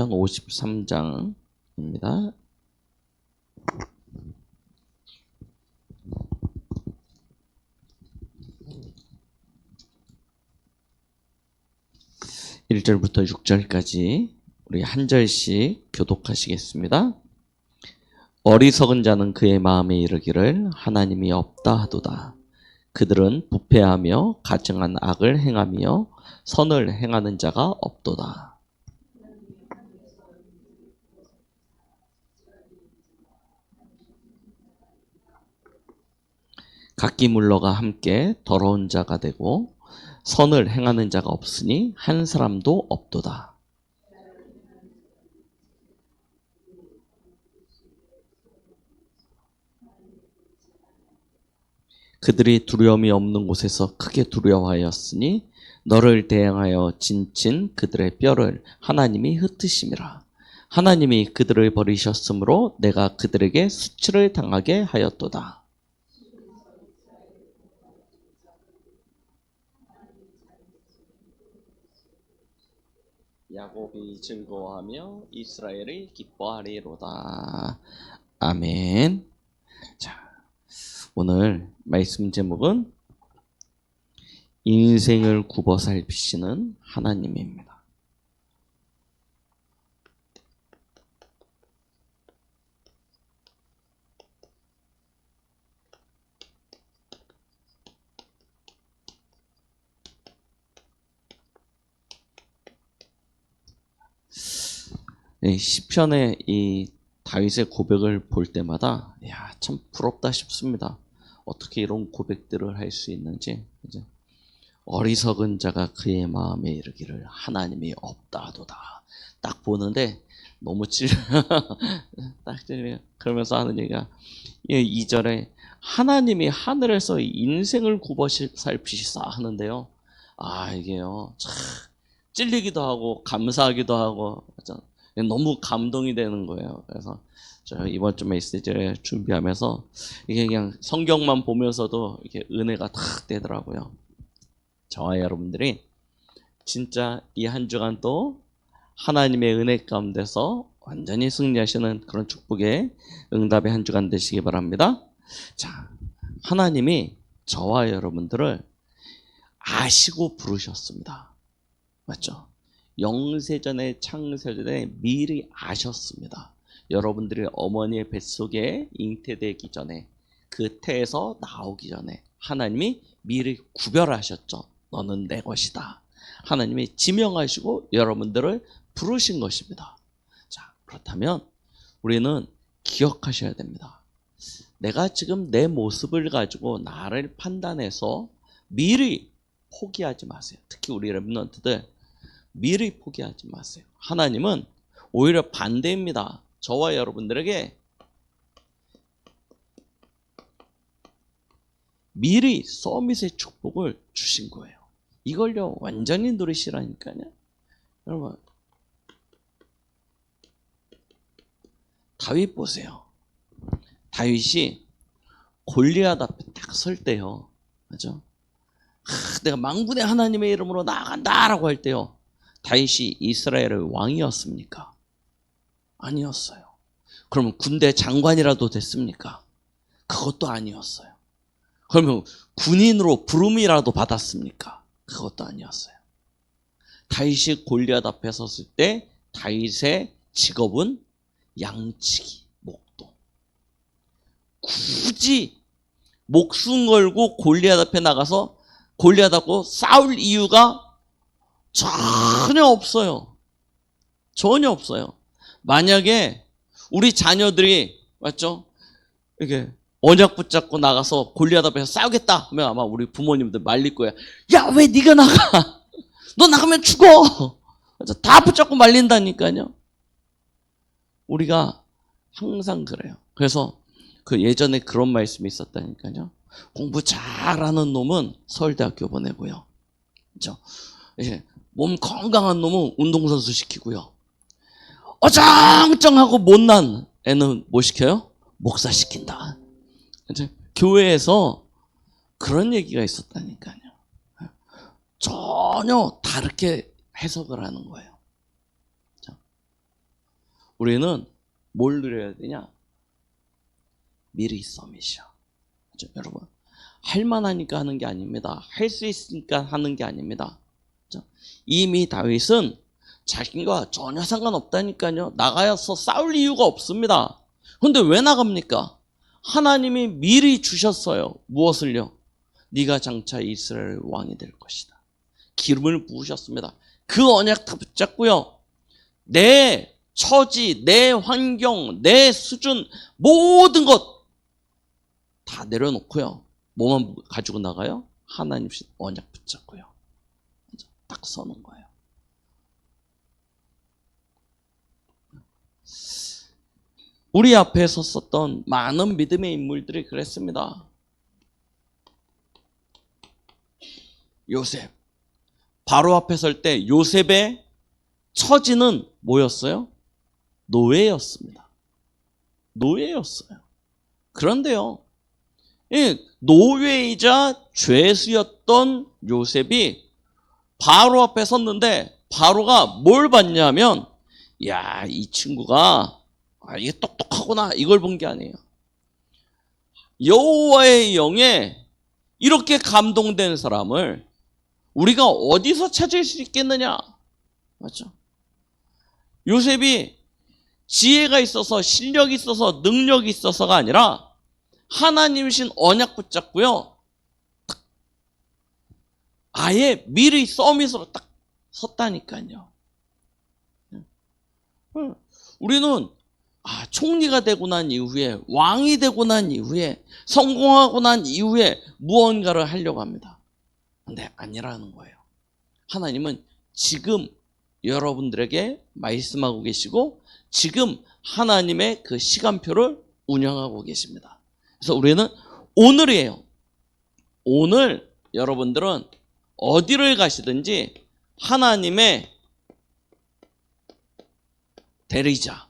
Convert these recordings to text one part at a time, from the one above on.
53장입니다. (1절부터) (6절까지) 우리 한 절씩 교독하시겠습니다. 어리석은 자는 그의 마음에 이르기를 하나님이 없다 하도다. 그들은 부패하며 가증한 악을 행하며 선을 행하는 자가 없도다. 각기 물러가 함께 더러운 자가 되고 선을 행하는 자가 없으니 한 사람도 없도다. 그들이 두려움이 없는 곳에서 크게 두려워하였으니 너를 대항하여 진친 그들의 뼈를 하나님이 흩으심이라. 하나님이 그들을 버리셨으므로 내가 그들에게 수치를 당하게 하였도다. 야곱이 즐거워하며 이스라엘이 기뻐하리로다. 아멘. 자, 오늘 말씀 제목은 인생을 굽어 살피시는 하나님입니다. 네, 시편의 이 다윗의 고백을 볼 때마다 참 부럽다 싶습니다. 어떻게 이런 고백들을 할 수 있는지. 그죠? 어리석은 자가 그의 마음에 이르기를 하나님이 없다 하도다. 딱 보는데 너무 딱 찔려요. 그러면서 하는 얘기가 2절에 하나님이 하늘에서 인생을 굽어 살피시사 하는데요. 이게요 참 찔리기도 하고 감사하기도 하고 너무 감동이 되는 거예요. 그래서 저 이번 주 메시지를 준비하면서 이게 그냥 성경만 보면서도 이게 은혜가 탁 되더라고요. 저와 여러분들이 진짜 이 한 주간 또 하나님의 은혜 가운데서 완전히 승리하시는 그런 축복의 응답의 한 주간 되시기 바랍니다. 자, 하나님이 저와 여러분들을 아시고 부르셨습니다. 맞죠? 영세전에 창세전에 미리 아셨습니다. 여러분들이 어머니의 뱃속에 잉태되기 전에 그 태에서 나오기 전에 하나님이 미리 구별하셨죠. 너는 내 것이다. 하나님이 지명하시고 여러분들을 부르신 것입니다. 자, 그렇다면 우리는 기억하셔야 됩니다. 내가 지금 내 모습을 가지고 나를 판단해서 미리 포기하지 마세요. 특히 우리 렘넌트들 미리 포기하지 마세요. 하나님은 오히려 반대입니다. 저와 여러분들에게 미리 서밋의 축복을 주신 거예요. 이걸요 완전히 누리시라니까요. 여러분 다윗 보세요. 다윗이 골리앗 앞에 딱 설 때요. 맞죠? 내가 만군의 하나님의 이름으로 나아간다라고 할 때요. 다윗이 이스라엘의 왕이었습니까? 아니었어요. 그러면 군대 장관이라도 됐습니까? 그것도 아니었어요. 그러면 군인으로 부름이라도 받았습니까? 그것도 아니었어요. 다윗이 골리앗 앞에 섰을 때 다윗의 직업은 양치기, 목동. 굳이 목숨 걸고 골리앗 앞에 나가서 골리앗하고 싸울 이유가 전혀 없어요. 전혀 없어요. 만약에 우리 자녀들이 맞죠? 이렇게 언약 붙잡고 나가서 골리앗 앞에서 싸우겠다 하면 아마 우리 부모님들 말릴 거야. 야, 왜 네가 나가? 너 나가면 죽어. 다 붙잡고 말린다니까요. 우리가 항상 그래요. 그래서 그 예전에 그런 말씀이 있었다니까요. 공부 잘하는 놈은 서울대학교 보내고요. 그렇죠? 몸 건강한 놈은 운동선수 시키고요. 어정쩡하고 못난 애는 뭐 시켜요? 목사 시킨다. 이제 교회에서 그런 얘기가 있었다니까요. 전혀 다르게 해석을 하는 거예요. 우리는 뭘 누려야 되냐? 미리 서밋이요. 그렇죠? 여러분, 할만하니까 하는 게 아닙니다. 할 수 있으니까 하는 게 아닙니다. 그렇죠? 이미 다윗은 자신과 전혀 상관없다니까요. 나가서 싸울 이유가 없습니다. 그런데 왜 나갑니까? 하나님이 미리 주셨어요. 무엇을요? 네가 장차 이스라엘 왕이 될 것이다. 기름을 부으셨습니다. 그 언약 다 붙잡고요. 내 처지, 내 환경, 내 수준, 모든 것 다 내려놓고요. 뭐만 가지고 나가요? 하나님 언약 붙잡고요. 딱 서는 거예요. 우리 앞에 섰었던 많은 믿음의 인물들이 그랬습니다. 요셉. 바로 앞에 설 때 요셉의 처지는 뭐였어요? 노예였습니다. 노예였어요. 그런데요, 노예이자 죄수였던 요셉이 바로 앞에 섰는데 바로가 뭘 봤냐면, 야, 이 친구가 이게 똑똑하구나, 이걸 본 게 아니에요. 여호와의 영에 이렇게 감동된 사람을 우리가 어디서 찾을 수 있겠느냐? 맞죠? 요셉이 지혜가 있어서, 실력이 있어서, 능력이 있어서가 아니라 하나님이신 언약 붙잡고요, 아예 미리 서밋으로 딱 섰다니까요. 우리는 총리가 되고 난 이후에, 왕이 되고 난 이후에, 성공하고 난 이후에 무언가를 하려고 합니다. 근데 아니라는 거예요. 하나님은 지금 여러분들에게 말씀하고 계시고, 지금 하나님의 그 시간표를 운영하고 계십니다. 그래서 우리는 오늘이에요. 오늘 여러분들은 어디를 가시든지 하나님의 대리자,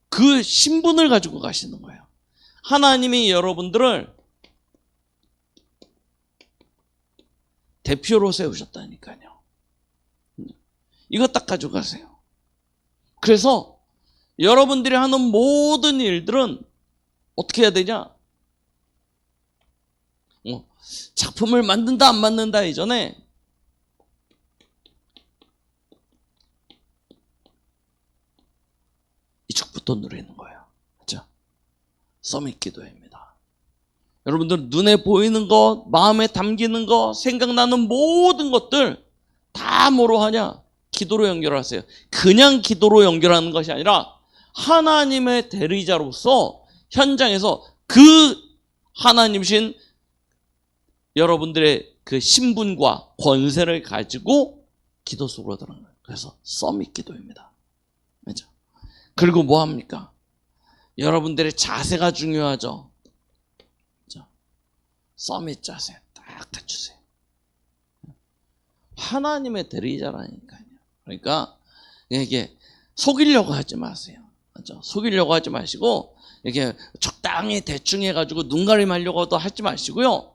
그 신분을 가지고 가시는 거예요. 하나님이 여러분들을 대표로 세우셨다니까요. 이거 딱 가지고 가세요. 그래서 여러분들이 하는 모든 일들은 어떻게 해야 되냐? 작품을 만든다 안 만든다 이전에 이쪽부터 누리는 거예요. 그렇죠? 서밋 기도입니다. 여러분들 눈에 보이는 것, 마음에 담기는 것, 생각나는 모든 것들 다 뭐로 하냐? 기도로 연결하세요. 그냥 기도로 연결하는 것이 아니라 하나님의 대리자로서 현장에서 그 하나님이신 여러분들의 그 신분과 권세를 가지고 기도 속으로 들어가는 거예요. 그래서 서밋 기도입니다. 그렇죠? 그리고 뭐 합니까? 여러분들의 자세가 중요하죠. 그렇죠? 서밋 자세 딱 갖추세요. 하나님의 대리자라니까요. 그러니까 이게 속이려고 하지 마세요. 그렇죠? 속이려고 하지 마시고 이렇게 적당히 대충 해가지고 눈가림 하려고도 하지 마시고요.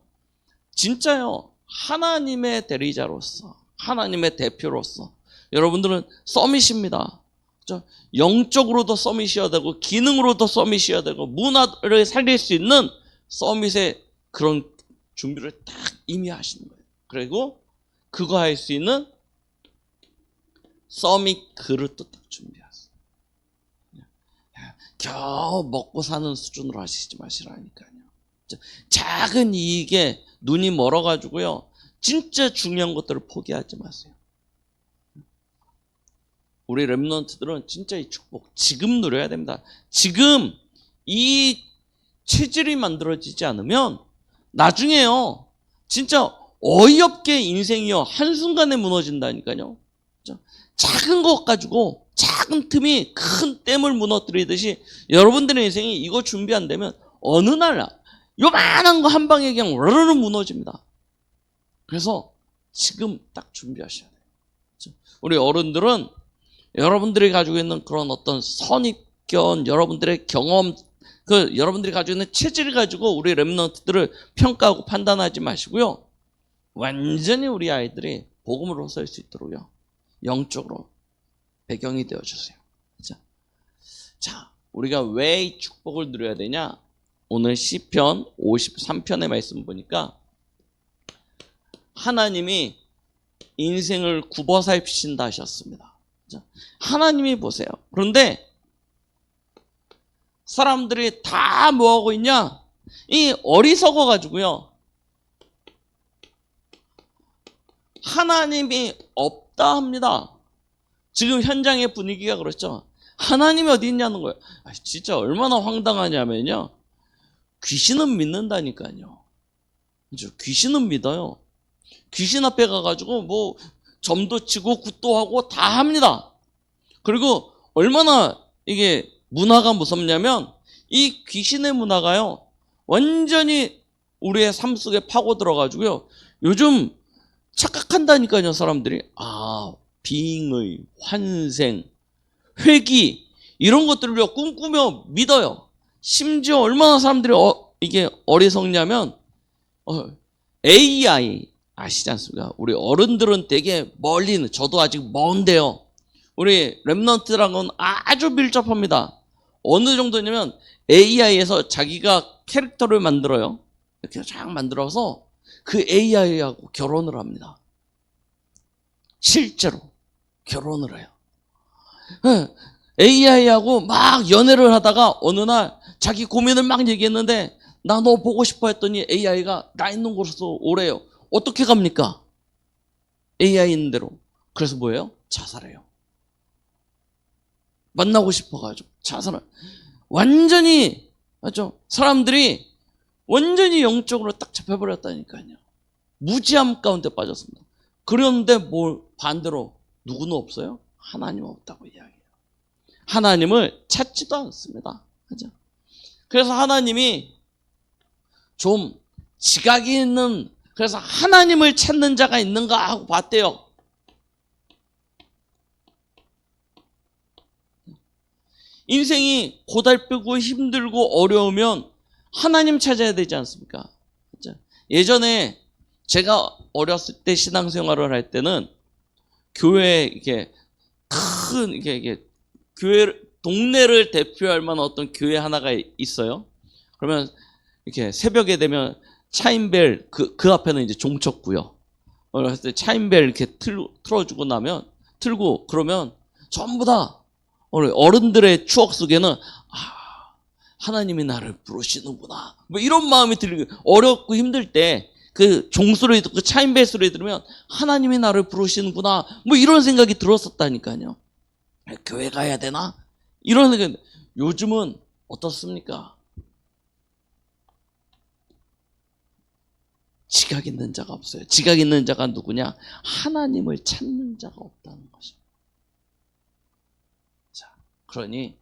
진짜요. 하나님의 대리자로서, 하나님의 대표로서 여러분들은 서밋입니다. 그렇죠? 영적으로도 서밋이어야 되고 기능으로도 서밋이어야 되고 문화를 살릴 수 있는 서밋의 그런 준비를 딱 이미 하시는 거예요. 그리고 그거 할 수 있는 서밋 그릇도 딱 준비하세요. 겨우 먹고 사는 수준으로 하시지 마시라니까요. 작은 이익에 눈이 멀어가지고요, 진짜 중요한 것들을 포기하지 마세요. 우리 렘넌트들은 진짜 이 축복 지금 누려야 됩니다. 지금 이 체질이 만들어지지 않으면 나중에요, 진짜 어이없게 인생이요 한순간에 무너진다니까요. 작은 것 가지고 작은 틈이 큰 댐을 무너뜨리듯이 여러분들의 인생이 이거 준비 안 되면 어느 날 요만한 거 한 방에 그냥 와르르 무너집니다. 그래서 지금 딱 준비하셔야 돼요. 우리 어른들은 여러분들이 가지고 있는 그런 어떤 선입견, 여러분들의 경험, 여러분들이 가지고 있는 체질을 가지고 우리 렘넌트들을 평가하고 판단하지 마시고요. 완전히 우리 아이들이 복음으로 설 수 있도록요, 영적으로 배경이 되어주세요. 그렇죠? 자, 우리가 왜 이 축복을 누려야 되냐? 오늘 시편 53편의 말씀 보니까 하나님이 인생을 굽어 살피신다 하셨습니다. 하나님이 보세요. 그런데 사람들이 다 뭐하고 있냐? 이 어리석어 가지고요. 하나님이 없다 합니다. 지금 현장의 분위기가 그렇죠. 하나님이 어디 있냐는 거예요. 진짜 얼마나 황당하냐면요. 귀신은 믿는다니까요. 그렇죠? 귀신은 믿어요. 귀신 앞에 가가지고 뭐 점도 치고 굿도 하고 다 합니다. 그리고 얼마나 이게 문화가 무섭냐면 이 귀신의 문화가요. 완전히 우리의 삶 속에 파고 들어가지고요. 요즘 착각한다니까요, 사람들이. 비잉의 환생, 회귀 이런 것들을 꿈꾸며 믿어요. 심지어 얼마나 사람들이 이게 어리석냐면 AI 아시지 않습니까? 우리 어른들은 되게 멀리는 저도 아직 먼데요. 우리 랩넌트랑은 아주 밀접합니다. 어느 정도냐면 AI에서 자기가 캐릭터를 만들어요. 이렇게 쫙 만들어서 그 AI하고 결혼을 합니다. 실제로 결혼을 해요. AI하고 막 연애를 하다가 어느 날 자기 고민을 막 얘기했는데 나 너 보고 싶어 했더니 AI가 나 있는 곳으로 오래요. 어떻게 갑니까? AI 있는 대로. 그래서 뭐예요? 자살해요. 만나고 싶어가지고 자살을. 완전히 맞죠? 사람들이 완전히 영적으로 딱 잡혀버렸다니까요. 무지함 가운데 빠졌습니다. 그런데 뭘 반대로 누구는 없어요? 하나님 없다고 이야기해요. 하나님을 찾지도 않습니다. 그죠? 그래서 하나님이 좀 지각이 있는, 그래서 하나님을 찾는 자가 있는가 하고 봤대요. 인생이 고달프고 힘들고 어려우면 하나님 찾아야 되지 않습니까? 그죠? 예전에 제가 어렸을 때 신앙생활을 할 때는 교회에 이렇게 큰 이게 교회 동네를 대표할 만한 어떤 교회 하나가 있어요. 그러면 이렇게 새벽에 되면 차인벨 그 앞에는 이제 종쳤고요. 그랬을 때 차인벨 이렇게 틀어주고 나면 틀고 그러면 전부 다 어른들의 추억 속에는 하나님이 나를 부르시는구나. 뭐 이런 마음이 들고 어렵고 힘들 때 그 종소리 듣고 차인벨 소리 들으면 하나님이 나를 부르시는구나. 뭐 이런 생각이 들었었다니까요. 교회 가야 되나? 이런 생각. 요즘은 어떻습니까? 지각 있는 자가 없어요. 지각 있는 자가 누구냐? 하나님을 찾는 자가 없다는 것입니다. 자, 그러니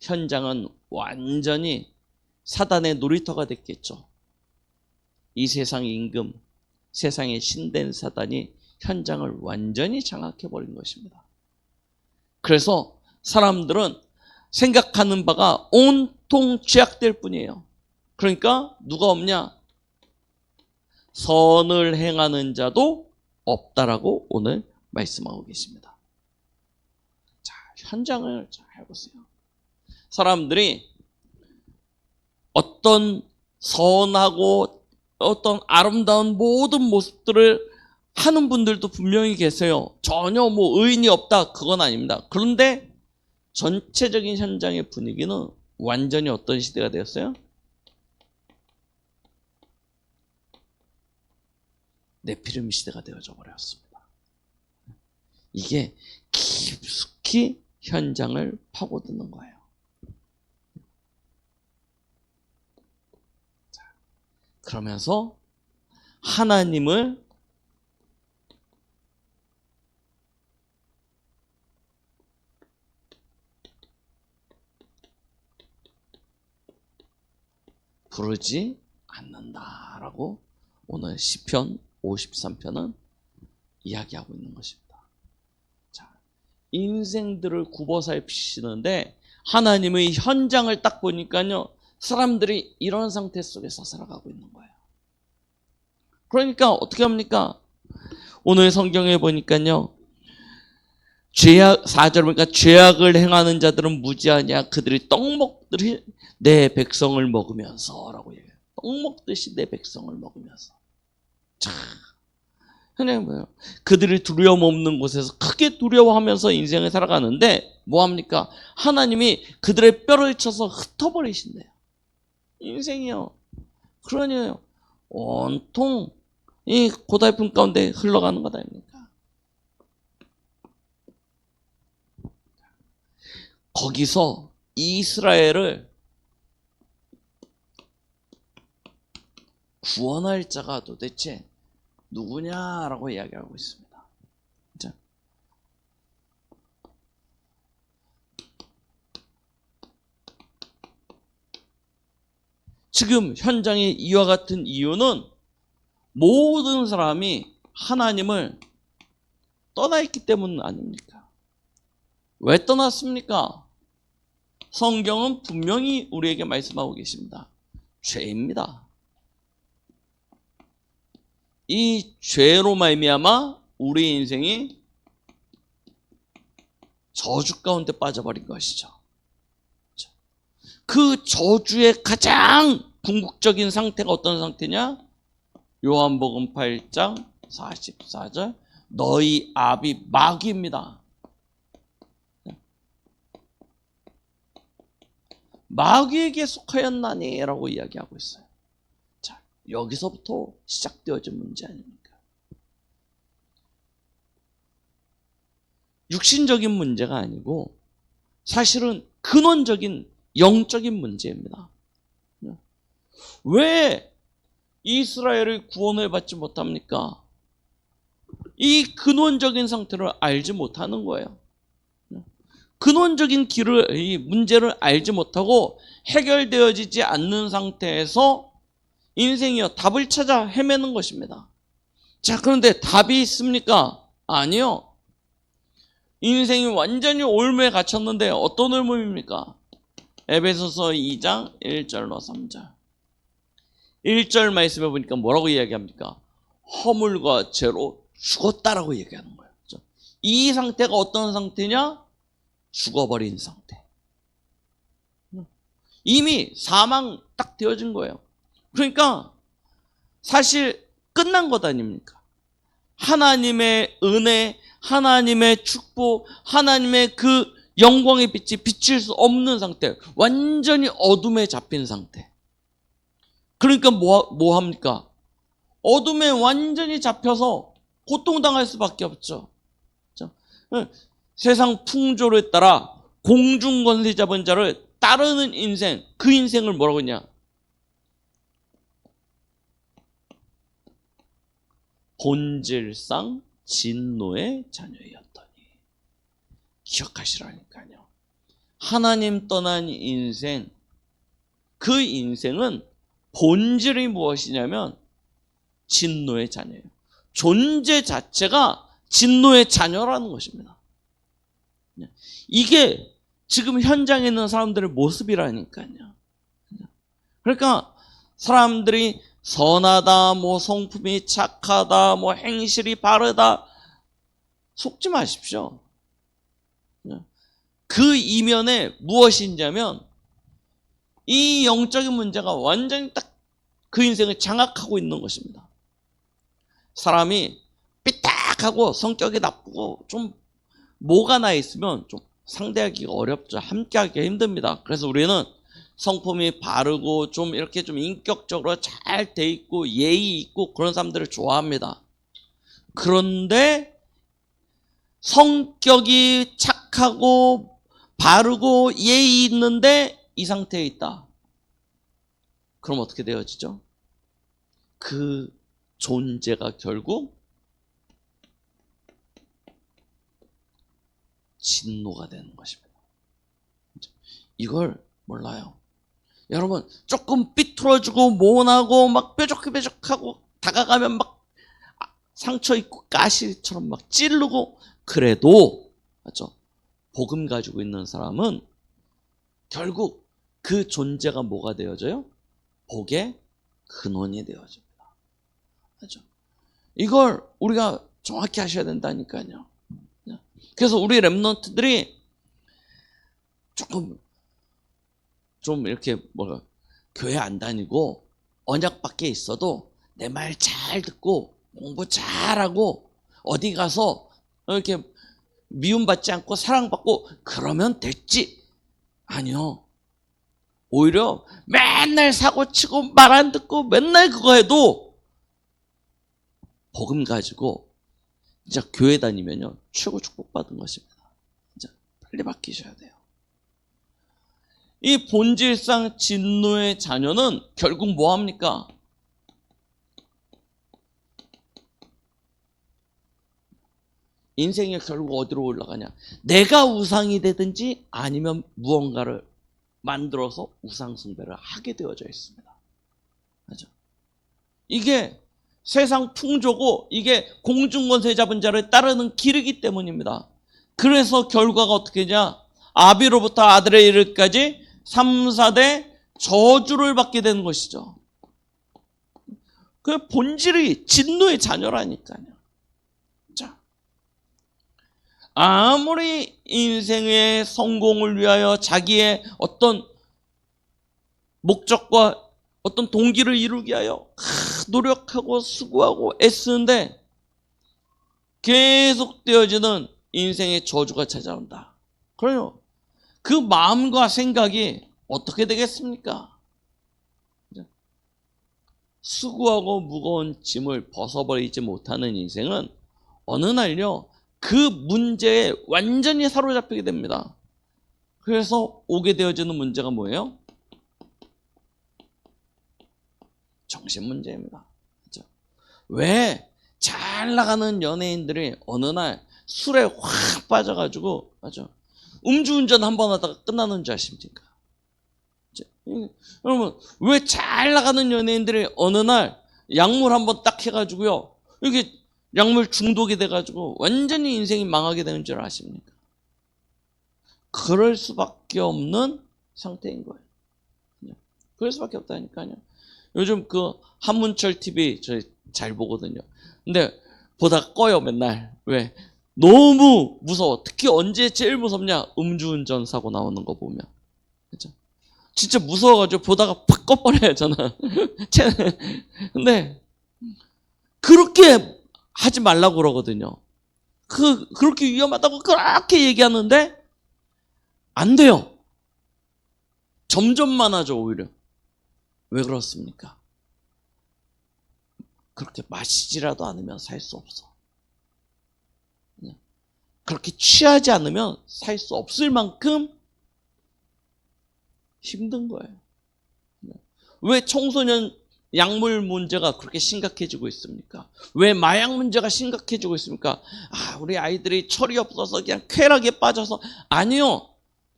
현장은 완전히 사단의 놀이터가 됐겠죠. 이 세상 임금, 세상의 신된 사단이 현장을 완전히 장악해버린 것입니다. 그래서 사람들은 생각하는 바가 온통 죄악될 뿐이에요. 그러니까 누가 없냐? 선을 행하는 자도 없다라고 오늘 말씀하고 계십니다. 자, 현장을 잘 보세요. 사람들이 어떤 선하고 어떤 아름다운 모든 모습들을 하는 분들도 분명히 계세요. 전혀 뭐 의인이 없다 그건 아닙니다. 그런데 전체적인 현장의 분위기는 완전히 어떤 시대가 되었어요? 네피림 시대가 되어져 버렸습니다. 이게 깊숙이 현장을 파고드는 거예요. 그러면서 하나님을 부르지 않는다라고 오늘 시편 53편은 이야기하고 있는 것입니다. 자, 인생들을 굽어 살피시는데 하나님의 현장을 딱 보니까요. 사람들이 이런 상태 속에서 살아가고 있는 거예요. 그러니까 어떻게 합니까? 오늘 성경에 보니까요. 죄악, 4절 보니까 죄악을 행하는 자들은 무지하냐. 그들이 떡 먹듯이 내 백성을 먹으면서 라고 얘기해요. 떡 먹듯이 내 백성을 먹으면서. 참. 하나님 뭐예요? 그들이 두려움 없는 곳에서 크게 두려워하면서 인생을 살아가는데 뭐합니까? 하나님이 그들의 뼈를 쳐서 흩어버리신대요. 인생이요. 그러니요. 온통 이 고달픔 가운데 흘러가는 것 아닙니까? 거기서 이스라엘을 구원할 자가 도대체 누구냐라고 이야기하고 있습니다. 자. 지금 현장에 이와 같은 이유는 모든 사람이 하나님을 떠나 있기 때문 아닙니까? 왜 떠났습니까? 성경은 분명히 우리에게 말씀하고 계십니다. 죄입니다. 이 죄로 말미암아 우리 인생이 저주 가운데 빠져버린 것이죠. 그 저주의 가장 궁극적인 상태가 어떤 상태냐? 요한복음 8장 44절 너희 아비 마귀입니다. 마귀에게 속하였나니 라고 이야기하고 있어요. 자, 여기서부터 시작되어진 문제 아닙니까? 육신적인 문제가 아니고 사실은 근원적인 영적인 문제입니다. 왜 이스라엘을 구원을 받지 못합니까? 이 근원적인 상태를 알지 못하는 거예요. 근원적인 이 문제를 알지 못하고 해결되어지지 않는 상태에서 인생이요 답을 찾아 헤매는 것입니다. 자, 그런데 답이 있습니까? 아니요. 인생이 완전히 올무에 갇혔는데 어떤 올무입니까? 에베소서 2장 1절로 3절. 1절 말씀해 보니까 뭐라고 이야기합니까? 허물과 죄로 죽었다라고 얘기하는 거예요. 그렇죠? 이 상태가 어떤 상태냐? 죽어버린 상태. 이미 사망 딱 되어진 거예요. 그러니까 사실 끝난 것 아닙니까? 하나님의 은혜, 하나님의 축복, 하나님의 그 영광의 빛이 비칠 수 없는 상태. 완전히 어둠에 잡힌 상태. 그러니까 뭐 합니까? 어둠에 완전히 잡혀서 고통당할 수밖에 없죠. 그렇죠? 세상 풍조에 따라 공중권세 잡은 자를 따르는 인생, 그 인생을 뭐라고 했냐? 본질상 진노의 자녀였더니. 기억하시라니까요. 하나님 떠난 인생, 그 인생은 본질이 무엇이냐면 진노의 자녀예요. 존재 자체가 진노의 자녀라는 것입니다. 이게 지금 현장에 있는 사람들의 모습이라니까요. 그러니까 사람들이 선하다, 뭐 성품이 착하다, 뭐 행실이 바르다, 속지 마십시오. 그 이면에 무엇이냐면 이 영적인 문제가 완전히 딱 그 인생을 장악하고 있는 것입니다. 사람이 삐딱하고 성격이 나쁘고 좀 뭐가 나 있으면 좀 상대하기가 어렵죠. 함께하기가 힘듭니다. 그래서 우리는 성품이 바르고 좀 이렇게 좀 인격적으로 잘 돼 있고 예의 있고 그런 사람들을 좋아합니다. 그런데 성격이 착하고 바르고 예의 있는데 이 상태에 있다. 그럼 어떻게 되어지죠? 그 존재가 결국 진노가 되는 것입니다. 이걸 몰라요. 여러분 조금 삐뚤어지고 모나고 막 뾰족하고 다가가면 막 상처 있고 가시처럼 막 찌르고 그래도 맞죠? 복음 가지고 있는 사람은 결국 그 존재가 뭐가 되어져요? 복의 근원이 되어집니다. 맞죠? 이걸 우리가 정확히 하셔야 된다니까요. 그래서 우리 랩런트들이 조금 좀 이렇게 뭐가 교회 안 다니고 언약 밖에 있어도 내 말 잘 듣고 공부 잘하고 어디 가서 이렇게 미움받지 않고 사랑받고 그러면 됐지. 아니요. 오히려 맨날 사고치고 말 안 듣고 맨날 그거 해도 복음 가지고 진짜 교회 다니면요 최고 축복받은 것입니다. 진짜 빨리 바뀌셔야 돼요. 이 본질상 진노의 자녀는 결국 뭐 합니까? 인생이 결국 어디로 올라가냐? 내가 우상이 되든지 아니면 무언가를 만들어서 우상 숭배를 하게 되어져 있습니다. 맞죠? 이게 세상 풍조고 이게 공중권세 잡은 자를 따르는 길이기 때문입니다. 그래서 결과가 어떻게 되냐? 아비로부터 아들에 이르기까지 3, 4대 저주를 받게 되는 것이죠. 그 본질이 진노의 자녀라니까요. 자, 아무리 인생의 성공을 위하여 자기의 어떤 목적과 어떤 동기를 이루기 위하여 노력하고 수고하고 애쓰는데 계속되어지는 인생의 저주가 찾아온다. 그래요. 그 마음과 생각이 어떻게 되겠습니까? 수고하고 무거운 짐을 벗어버리지 못하는 인생은 어느 날요 그 문제에 완전히 사로잡히게 됩니다. 그래서 오게 되어지는 문제가 뭐예요? 정신 문제입니다. 그렇죠? 왜 잘 나가는 연예인들이 어느 날 술에 확 빠져가지고 맞죠? 음주운전 한 번 하다가 끝나는 줄 아십니까? 여러분 왜 잘 나가는 연예인들이 어느 날 약물 한 번 딱 해가지고요 이게 약물 중독이 돼가지고 완전히 인생이 망하게 되는 줄 아십니까? 그럴 수밖에 없는 상태인 거예요. 그럴 수밖에 없다니까요. 요즘 그 한문철 TV 저희 잘 보거든요. 근데 보다 꺼요 맨날. 왜? 너무 무서워. 특히 언제 제일 무섭냐? 음주운전 사고 나오는 거 보면. 그죠? 진짜 무서워가지고 보다가 팍 꺼버려요 저는. 근데 그렇게 하지 말라고 그러거든요. 그렇게 위험하다고 그렇게 얘기하는데 안 돼요. 점점 많아져 오히려. 왜 그렇습니까? 그렇게 마시지라도 않으면 살 수 없어. 그렇게 취하지 않으면 살 수 없을 만큼 힘든 거예요. 왜 청소년 약물 문제가 그렇게 심각해지고 있습니까? 왜 마약 문제가 심각해지고 있습니까? 우리 아이들이 철이 없어서 그냥 쾌락에 빠져서 아니요.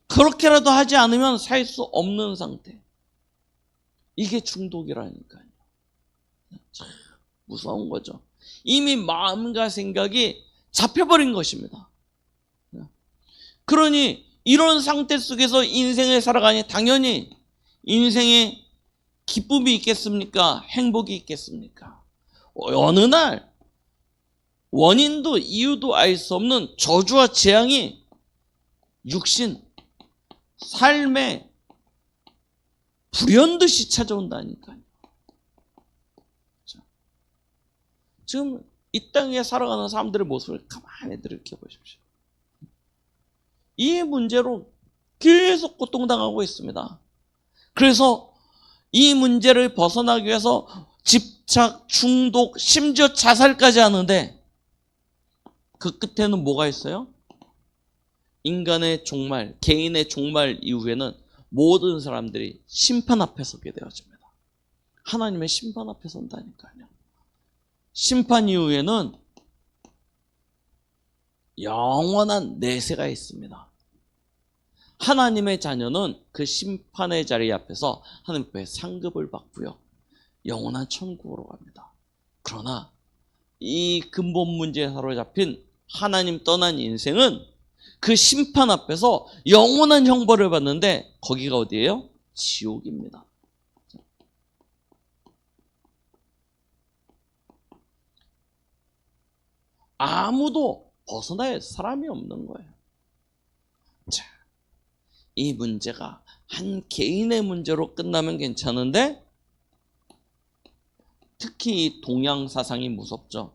그렇게라도 하지 않으면 살 수 없는 상태. 이게 중독이라니까요. 참 무서운 거죠. 이미 마음과 생각이 잡혀버린 것입니다. 그러니 이런 상태 속에서 인생을 살아가니 당연히 인생에 기쁨이 있겠습니까? 행복이 있겠습니까? 어느 날 원인도 이유도 알 수 없는 저주와 재앙이 육신, 삶에 불현듯이 찾아온다니까요. 지금 이 땅에 살아가는 사람들의 모습을 가만히 들여다보십시오. 이 문제로 계속 고통당하고 있습니다. 그래서 이 문제를 벗어나기 위해서 집착, 중독, 심지어 자살까지 하는데 그 끝에는 뭐가 있어요? 인간의 종말, 개인의 종말 이후에는 모든 사람들이 심판 앞에 서게 되어집니다. 하나님의 심판 앞에 선다니까요. 심판 이후에는 영원한 내세가 있습니다. 하나님의 자녀는 그 심판의 자리 앞에서 하나님 앞에 상급을 받고요. 영원한 천국으로 갑니다. 그러나 이 근본 문제에 사로잡힌 하나님 떠난 인생은 그 심판 앞에서 영원한 형벌을 받는데 거기가 어디예요? 지옥입니다. 아무도 벗어날 사람이 없는 거예요. 자, 이 문제가 한 개인의 문제로 끝나면 괜찮은데 특히 이 동양 사상이 무섭죠.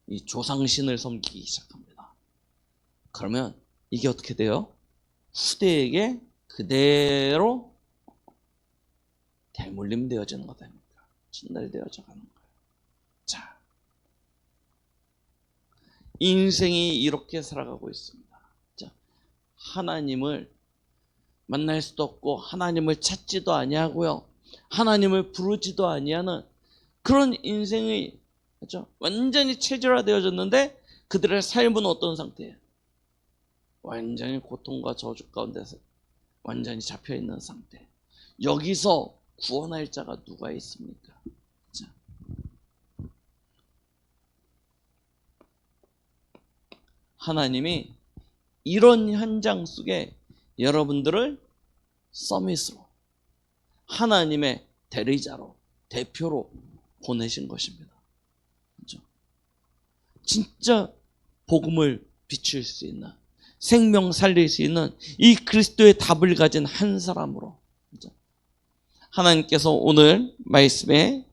이 조상신을 섬기기 시작합니다. 그러면 이게 어떻게 돼요? 후대에게 그대로 대물림 되어지는 거 됩니까? 전달되어져 가는 거예요. 자, 인생이 이렇게 살아가고 있습니다. 자, 하나님을 만날 수도 없고 하나님을 찾지도 아니하고요. 하나님을 부르지도 아니하는 그런 인생이 그렇죠? 완전히 체질화되어졌는데 그들의 삶은 어떤 상태예요? 완전히 고통과 저주 가운데서 완전히 잡혀있는 상태. 여기서 구원할 자가 누가 있습니까? 자. 하나님이 이런 현장 속에 여러분들을 서밋으로 하나님의 대리자로 대표로 보내신 것입니다. 그렇죠? 진짜 복음을 비출 수 있는 생명 살릴 수 있는 이 그리스도의 답을 가진 한 사람으로 그렇죠? 하나님께서 오늘 말씀에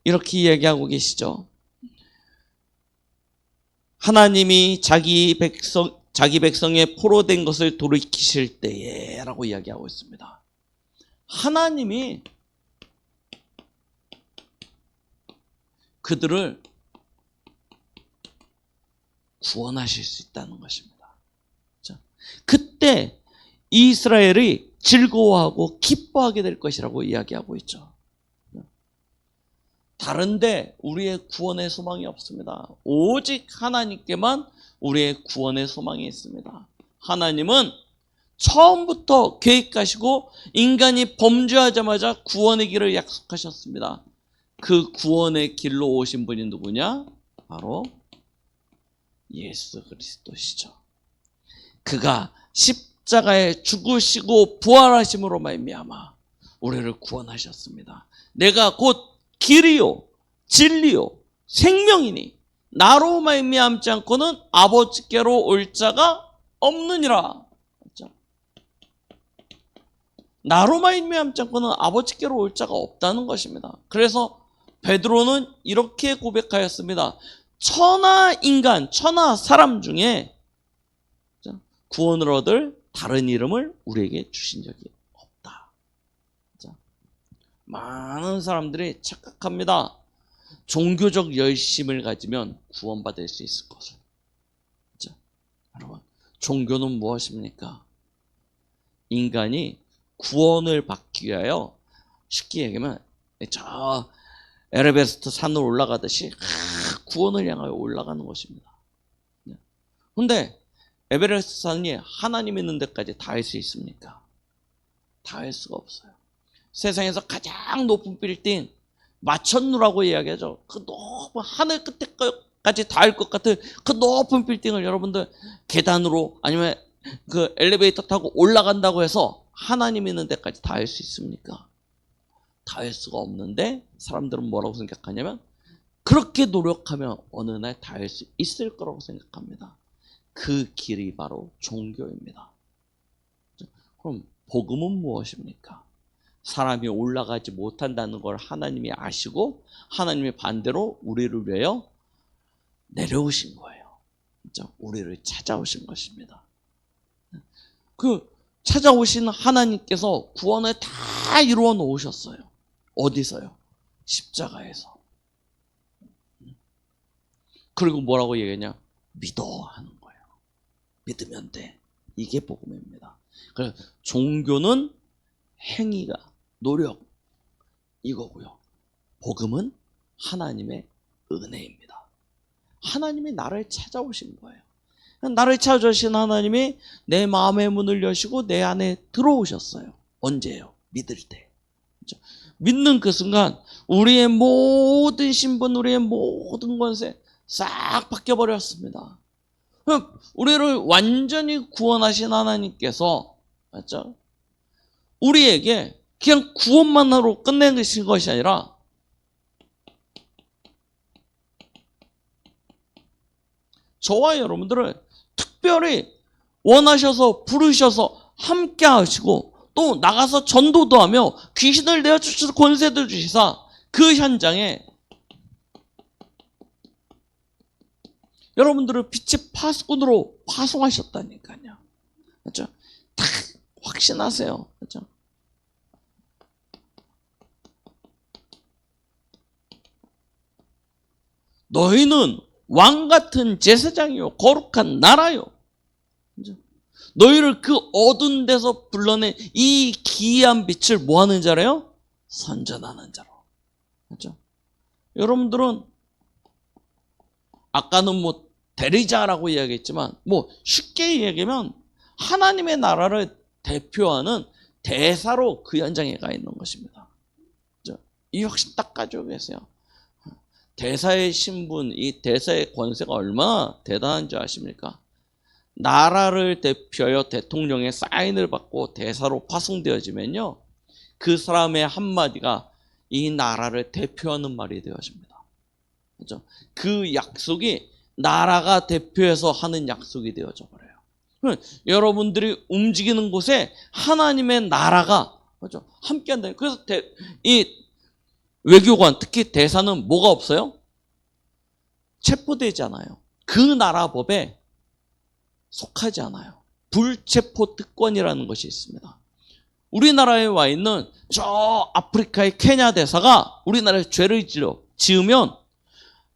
이렇게 이야기하고 계시죠. 하나님이 자기 백성의 포로된 것을 돌이키실 때에 라고 이야기하고 있습니다. 하나님이 그들을 구원하실 수 있다는 것입니다. 그때 이스라엘이 즐거워하고 기뻐하게 될 것이라고 이야기하고 있죠. 다른데 우리의 구원의 소망이 없습니다. 오직 하나님께만 우리의 구원의 소망이 있습니다. 하나님은 처음부터 계획하시고 인간이 범죄하자마자 구원의 길을 약속하셨습니다. 그 구원의 길로 오신 분이 누구냐? 바로 예수 그리스도시죠. 그가 십자가에 죽으시고 부활하심으로 말미암아 우리를 구원하셨습니다. 내가 곧 길이요 진리요 생명이니 나로 말미암지 않고는 아버지께로 올 자가 없느니라. 그렇죠? 나로 말미암지 않고는 아버지께로 올 자가 없다는 것입니다. 그래서 베드로는 이렇게 고백하였습니다. 천하 인간, 천하 사람 중에 구원을 얻을 다른 이름을 우리에게 주신 적이 없다. 많은 사람들이 착각합니다. 종교적 열심을 가지면 구원받을 수 있을 것을. 여러분, 종교는 무엇입니까? 인간이 구원을 받기 위하여 쉽게 얘기하면 저 에베레스트 산을 올라가듯이 구원을 향하여 올라가는 것입니다. 그런데 에베레스트 산이 하나님 있는 데까지 닿을 수 있습니까? 닿을 수가 없어요. 세상에서 가장 높은 빌딩 마천루라고 이야기하죠. 그 높은 하늘 끝에까지 닿을 것 같은 그 높은 빌딩을 여러분들 계단으로 아니면 그 엘리베이터 타고 올라간다고 해서 하나님 있는 데까지 닿을 수 있습니까? 닿을 수가 없는데 사람들은 뭐라고 생각하냐면 그렇게 노력하면 어느 날 닿을 수 있을 거라고 생각합니다. 그 길이 바로 종교입니다. 그럼 복음은 무엇입니까? 사람이 올라가지 못한다는 걸 하나님이 아시고 하나님이 반대로 우리를 위하여 내려오신 거예요. 우리를 찾아오신 것입니다. 그 찾아오신 하나님께서 구원을 다 이루어 놓으셨어요. 어디서요? 십자가에서. 그리고 뭐라고 얘기하냐? 믿어 하는 거예요. 믿으면 돼. 이게 복음입니다. 그래서 종교는 행위가 노력 이거고요. 복음은 하나님의 은혜입니다. 하나님이 나를 찾아오신 거예요. 나를 찾아오신 하나님이 내 마음의 문을 여시고 내 안에 들어오셨어요. 언제요? 믿을 때. 그렇죠? 믿는 그 순간 우리의 모든 신분, 우리의 모든 권세 싹 바뀌어버렸습니다. 우리를 완전히 구원하신 하나님께서 맞죠? 우리에게 그냥 구원만으로 끝내신 것이 아니라 저와 여러분들을 특별히 원하셔서 부르셔서 함께 하시고 또 나가서 전도도 하며 귀신을 내어주셔서 권세도 주시사 그 현장에 여러분들을 빛의 파수꾼으로 파송하셨다니까요. 그렇죠? 다 확신하세요. 그렇죠? 너희는 왕 같은 제사장이요 거룩한 나라요. 그렇죠? 너희를 그 어두운 데서 불러낸 이 기이한 빛을 뭐 하는 자래요? 선전하는 자로. 그렇죠? 여러분들은 아까는 뭐 대리자라고 이야기했지만 뭐 쉽게 이야기하면 하나님의 나라를 대표하는 대사로 그 현장에 가 있는 것입니다. 그렇죠? 이 확신 딱 가지고 계세요. 대사의 신분, 이 대사의 권세가 얼마나 대단한지 아십니까? 나라를 대표하여 대통령의 사인을 받고 대사로 파송되어지면요, 그 사람의 한마디가 이 나라를 대표하는 말이 되어집니다. 그렇죠? 그 약속이 나라가 대표해서 하는 약속이 되어져 버려요. 여러분들이 움직이는 곳에 하나님의 나라가, 그렇죠? 함께한다. 그래서 이 외교관, 특히 대사는 뭐가 없어요? 체포되지 않아요. 그 나라 법에 속하지 않아요. 불체포 특권이라는 것이 있습니다. 우리나라에 와 있는 저 아프리카의 케냐 대사가 우리나라에 죄를 지으면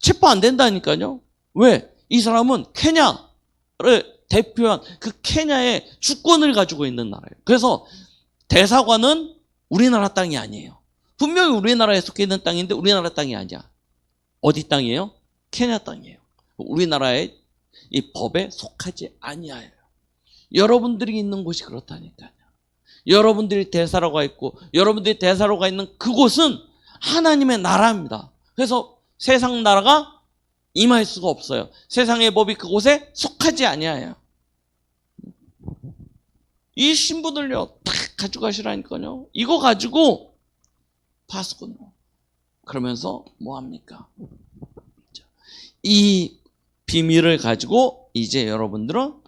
체포 안 된다니까요. 왜? 이 사람은 케냐를 대표한 그 케냐의 주권을 가지고 있는 나라예요. 그래서 대사관은 우리나라 땅이 아니에요. 분명히 우리나라에 속해 있는 땅인데 우리나라 땅이 아니야. 어디 땅이에요? 케냐 땅이에요. 우리나라의 이 법에 속하지 아니하여요. 여러분들이 있는 곳이 그렇다니까요. 여러분들이 대사로가 있고 여러분들이 대사로가 있는 그곳은 하나님의 나라입니다. 그래서 세상 나라가 임할 수가 없어요. 세상의 법이 그곳에 속하지 아니하여요. 이 신분을요 딱 가져가시라니까요. 이거 가지고 파수꾼 그러면서 뭐합니까? 이 비밀을 가지고 이제 여러분들은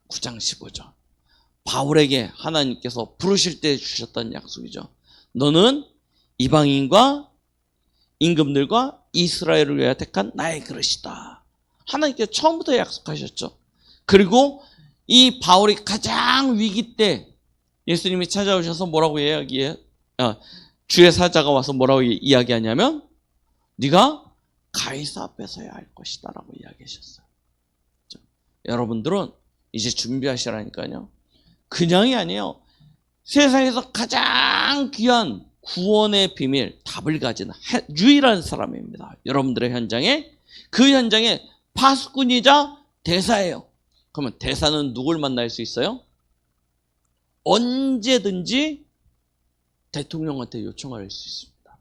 9장 15절 바울에게 하나님께서 부르실 때 주셨던 약속이죠. 너는 이방인과 임금들과 이스라엘을 위하여 택한 나의 그릇이다. 하나님께서 처음부터 약속하셨죠. 그리고 이 바울이 가장 위기 때 예수님이 찾아오셔서 뭐라고 이야기해요? 주의 사자가 와서 뭐라고 이야기하냐면 네가 가이사 앞에 서야 할 것이다 라고 이야기하셨어요. 여러분들은 이제 준비하시라니까요. 그냥이 아니에요. 세상에서 가장 귀한 구원의 비밀, 답을 가진 유일한 사람입니다. 여러분들의 현장에, 그 현장에 파수꾼이자 대사예요. 그러면 대사는 누굴 만날 수 있어요? 언제든지 대통령한테 요청할 수 있습니다.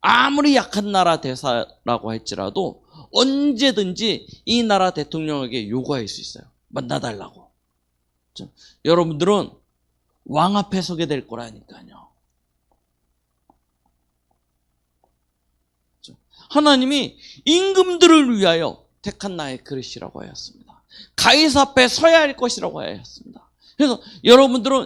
아무리 약한 나라 대사라고 할지라도 언제든지 이 나라 대통령에게 요구할 수 있어요. 만나달라고. 여러분들은 왕 앞에 서게 될 거라니까요. 하나님이 임금들을 위하여 택한 나의 그릇이라고 하였습니다. 가이사 앞에 서야 할 것이라고 하였습니다. 그래서 여러분들은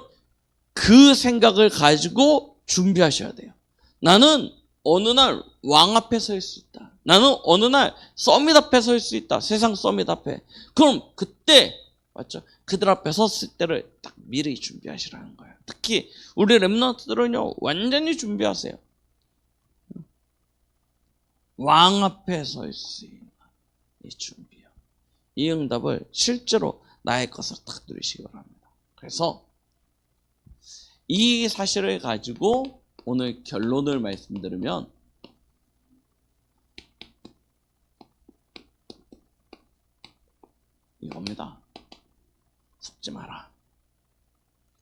그 생각을 가지고 준비하셔야 돼요. 나는 어느 날 왕 앞에 설 수 있다. 나는 어느 날 서밋 앞에 설 수 있다. 세상 서밋 앞에. 그럼 그때 맞죠? 그들 앞에 섰을 때를 딱 미리 준비하시라는 거예요. 특히 우리 렘넌트들은요 완전히 준비하세요. 왕 앞에 설 수 있는 이 준비요. 이 응답을 실제로 나의 것으로 딱 누리시기 바랍니다. 그래서 이 사실을 가지고 오늘 결론을 말씀드리면 이겁니다. 속지 마라.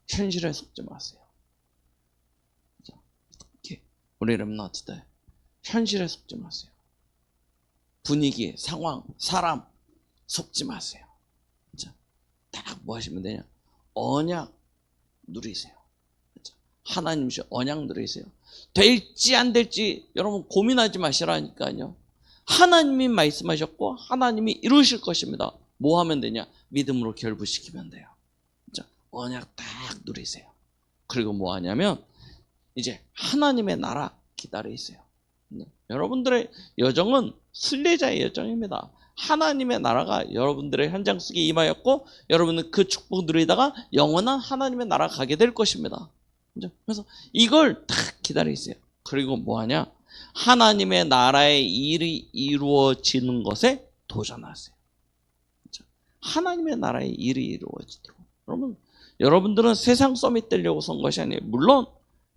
현실에 속지 마세요. 특히 우리 렘넌트들 현실에 속지 마세요. 분위기, 상황, 사람 속지 마세요. 딱 뭐 하시면 되냐? 언약 누리세요. 하나님이신 언약 들으세요. 될지 안 될지 여러분 고민하지 마시라니까요. 하나님이 말씀하셨고 하나님이 이루실 것입니다. 뭐 하면 되냐? 믿음으로 결부시키면 돼요. 자, 언약 딱 누리세요. 그리고 뭐 하냐면 이제 하나님의 나라 기다리세요. 여러분들의 여정은 순례자의 여정입니다. 하나님의 나라가 여러분들의 현장 속에 임하였고 여러분은 그 축복 누리다가 영원한 하나님의 나라 가게 될 것입니다. 그래서 이걸 딱 기다리세요. 그리고 뭐하냐? 하나님의 나라의 일이 이루어지는 것에 도전하세요. 하나님의 나라의 일이 이루어지도록. 여러분들은 세상 서밋 되려고 선 것이 아니에요. 물론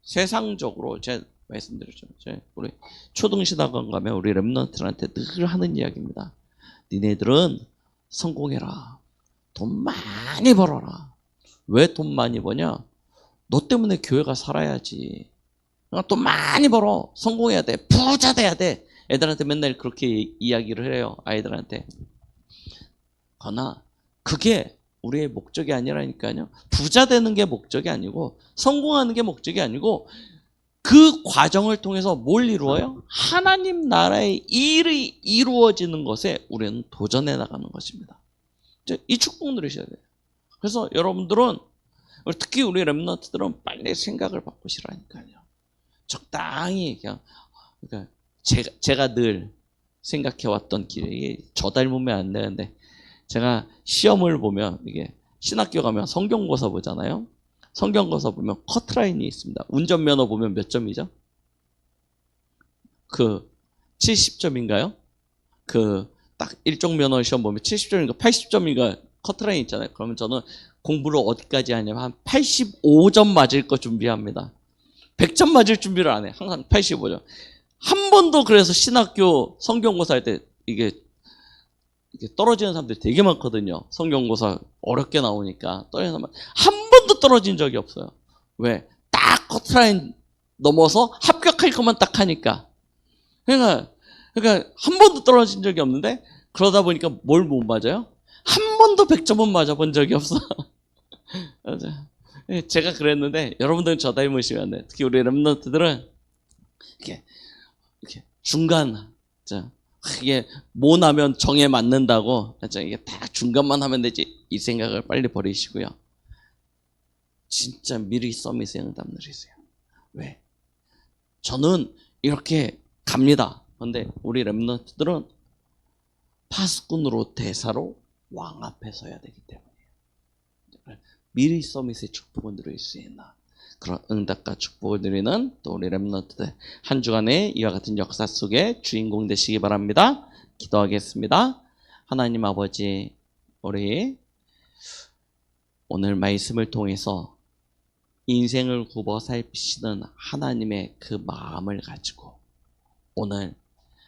세상적으로 제가 말씀드렸죠. 우리 초등신학원 가면 우리 렘넌트들한테 늘 하는 이야기입니다. 니네들은 성공해라. 돈 많이 벌어라. 왜 돈 많이 버냐? 너 때문에 교회가 살아야지. 돈 많이 벌어. 성공해야 돼. 부자 돼야 돼. 애들한테 맨날 그렇게 이야기를 해요. 아이들한테. 그러나 그게 우리의 목적이 아니라니까요. 부자 되는 게 목적이 아니고 성공하는 게 목적이 아니고 그 과정을 통해서 뭘 이루어요? 하나님 나라의 일이 이루어지는 것에 우리는 도전해 나가는 것입니다. 이 축복 누리셔야 돼요. 그래서 여러분들은 특히 우리 렘넌트들은 빨리 생각을 바꾸시라니까요. 적당히 그냥 그러니까 제가 늘 생각해왔던 길이 저 닮으면 안 되는데 제가 시험을 보면 이게 신학교 가면 성경고사 보잖아요. 성경고사 보면 커트라인이 있습니다. 운전면허 보면 몇 점이죠? 70점인가요? 딱 일종 면허 시험 보면 70점인가 80점인가 커트라인 있잖아요. 그러면 저는 공부를 어디까지 하냐면 한 85점 맞을 거 준비합니다. 100점 맞을 준비를 안 해. 항상 85점. 한 번도 그래서 신학교 성경고사 할 때 이게 떨어지는 사람들이 되게 많거든요. 성경고사 어렵게 나오니까 떨어지는 사람 한 번도 떨어진 적이 없어요. 왜? 딱 커트라인 넘어서 합격할 것만 딱 하니까. 그러니까 한 번도 떨어진 적이 없는데 그러다 보니까 뭘 못 맞아요? 한 번도 100점은 맞아본 적이 없어. 제가 그랬는데 여러분들은 저 닮으시면 특히 우리 렘넌트들은 이렇게 중간 이게 뭐 나면 정에 맞는다고 이게 딱 중간만 하면 되지 이 생각을 빨리 버리시고요. 진짜 미리 서밋에 응답 누리세요. 왜? 저는 이렇게 갑니다. 그런데 우리 렘넌트들은 파수꾼으로 대사로 왕 앞에 서야 되기 때문이에요. 미리 서밋의 축복을 누릴 수 있나? 그런 응답과 축복을 누리는 또 우리 렘넌트들 한 주간의 이와 같은 역사 속에 주인공 되시기 바랍니다. 기도하겠습니다. 하나님 아버지, 우리 오늘 말씀을 통해서 인생을 굽어 살피시는 하나님의 그 마음을 가지고 오늘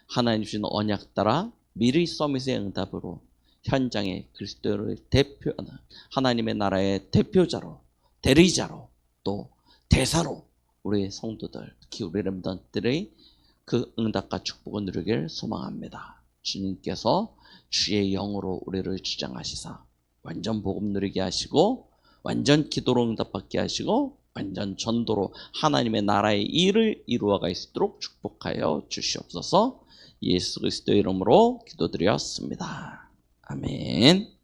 하나님 주신 언약 따라 미리 서밋의 응답으로 현장에 그리스도를 대표하는 하나님의 나라의 대표자로 대리자로 또 대사로 우리 성도들 특히 우리 렘넌트들의 그 응답과 축복을 누리길 소망합니다. 주님께서 주의 영으로 우리를 주장하시사 완전 복음 누리게 하시고 완전 기도로 응답받게 하시고 완전 전도로 하나님의 나라의 일을 이루어갈 수 있도록 축복하여 주시옵소서. 예수 그리스도의 이름으로 기도드렸습니다. 아멘.